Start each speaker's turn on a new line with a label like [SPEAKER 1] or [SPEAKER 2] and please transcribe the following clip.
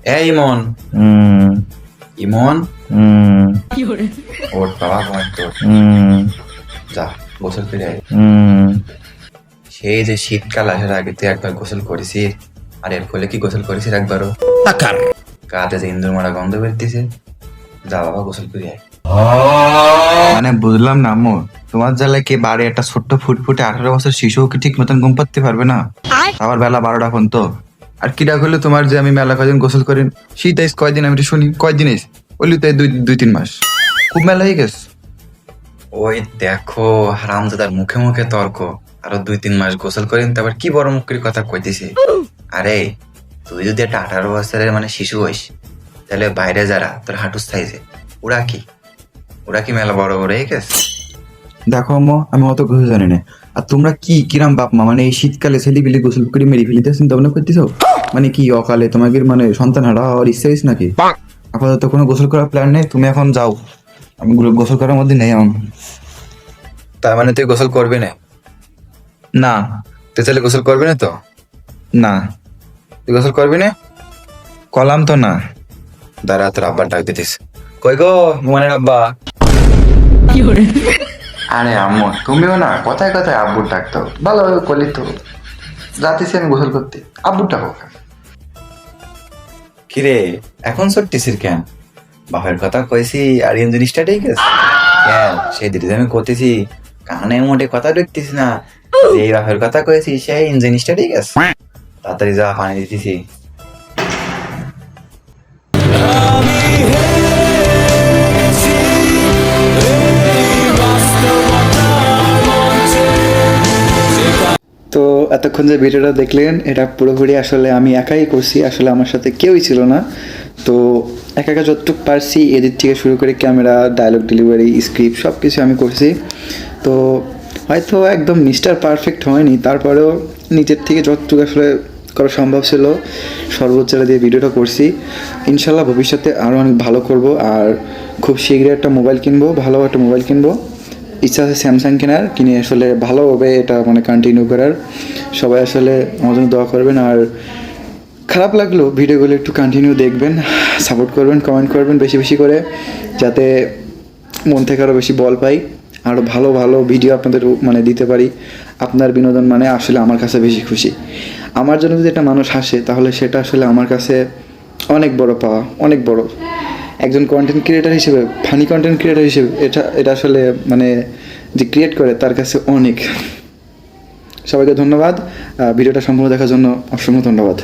[SPEAKER 1] ইমন,
[SPEAKER 2] হুম
[SPEAKER 1] ইমন,
[SPEAKER 2] হুম
[SPEAKER 1] ওর বাবা ঘুমায় তোর। যা গোসল করে আয়।
[SPEAKER 2] হুম
[SPEAKER 1] সেই যে শীতকাল আসার আগে তুই একবার গোসল করেছিস, আর এর ফলে কি গোসল করেছিস একবারও? গাতে যে ইন্দুর মারা গন্ধ বেরতেছে। যা বাবা গোসল করে আয়।
[SPEAKER 3] মানে বুঝলাম না আম্মু, তোমার জ্বালায় কি বাড়ি একটা ছোট্ট ফুটফুটে 18 বছর শিশুও কি ঠিক মতন ঘুম পাড়তে পারবে না? আবার বেলা 12টা এখন তো। আর কিরা হলো তোমার যে আমি মেলা কয়দিন গোসল করি, শীত আইস কয়দিন আমি একটু শুনি, কয়দিন আইস বললি তাই 2-3 মাস, খুব মেলা হয়ে গেছে।
[SPEAKER 1] ওই দেখো হারামজাদার মুখে মুখে তর্ক। আরো 2-3 মাস গোসল করেন তারপর কি বড় মুখের কথা কইতেছে। আরে তুই যদি একটা 18 বছরের মানে শিশু হইস, তাহলে বাইরে যারা তোর হাঁটুর সাইজে, ওরা কি ওরা কি মেলা বড় বড় হয়ে গেছে?
[SPEAKER 3] দেখো আম্মু, আমি অত কিছু জানি না। আর তোমরা কি কিরাম বাপ মা, মানে এই শীতকালে ছেলেপিলে গোসল করে মেরে ফেলিতে চিন্তা ভাবনা করতেছো? মানে কি অকালে তোমাকে মানে সন্তান হারা হওয়ার ইচ্ছা হইস নাকি? আপাতত কোনো গোসল করার প্ল্যান নেই, তুমি এখন যাও। আমি গোসল করার মধ্যে নেই এখন।
[SPEAKER 1] তার মানে তুই গোসল করবি না?
[SPEAKER 3] না।
[SPEAKER 1] তুই তাহলে গোসল করবি না তো?
[SPEAKER 3] না,
[SPEAKER 1] তুই গোসল করবি না?
[SPEAKER 3] কলাম তো না।
[SPEAKER 1] দাঁড়া তোর আব্বার ডাক দিতিস। কই গো ইমনের আব্বা?
[SPEAKER 3] আরে আম্মু, তুমিও না কথায় কথায় আব্বুর ডাকতো, ভালোভাবে করলি তো। যাতেছি আমি গোসল করতে, আব্বুর ডাকো কেন?
[SPEAKER 1] কিরে এখন সরতিসির কেন? বাপের কথা কইছি আর এই জিনিসটাই গেছে কেন? সেই দিদি আমি করতেছি, কানে মোটে কথা ঢুকতিস না। এই বাপের কথা কইছি সেই জিনিসটাই গেছে। তাড়াতাড়ি যা পানি দিতেছি।
[SPEAKER 4] তো এতক্ষণ যে ভিডিওটা দেখলেন, এটা পুরোপুরি আসলে আমি একাই করছি, আসলে আমার সাথে কেউই ছিল না। তো একা একা যতটুকু পারছি, এডিট থেকে শুরু করে ক্যামেরা, ডায়লগ ডেলিভারি, স্ক্রিপ্ট সব কিছু আমি করছি। তো হয়তো একদম মিস্টার পারফেক্ট হয়নি, তারপরেও নিজের থেকে যতটুকু আসলে করা সম্ভব ছিল সর্বোচ্চটা দিয়ে ভিডিওটা করছি। ইনশাল্লাহ ভবিষ্যতে আরও অনেক ভালো করব, আর খুব শীঘ্রই একটা মোবাইল কিনবো, ভালো একটা মোবাইল কিনবো। ইচ্ছা আছে স্যামসাং কেনার, কিনে আসলে ভালোভাবে এটা মানে কন্টিনিউ করার। সবাই আসলে আমার জন্য দোয়া করবেন, আর খারাপ লাগলো ভিডিওগুলো একটু কন্টিনিউ দেখবেন, সাপোর্ট করবেন, কমেন্ট করবেন বেশি বেশি করে, যাতে মন থেকে আরও বেশি বল পাই, আরও ভালো ভালো ভিডিও আপনাদের মানে দিতে পারি। আপনার বিনোদন মানে আসলে আমার কাছে বেশি খুশি। আমার জন্য যদি একটা মানুষ হাসে, তাহলে সেটা আসলে আমার কাছে অনেক বড় পাওয়া, অনেক বড়। একজন কন্টেন্ট ক্রিয়েটার হিসেবে, ফানি কন্টেন্ট ক্রিয়েটার হিসেবে এটা আসলে মানে যে ক্রিয়েট করে তার কাছে অনেক। সবাইকে ধন্যবাদ, ভিডিওটা সম্পূর্ণ দেখার জন্য অসংখ্য ধন্যবাদ।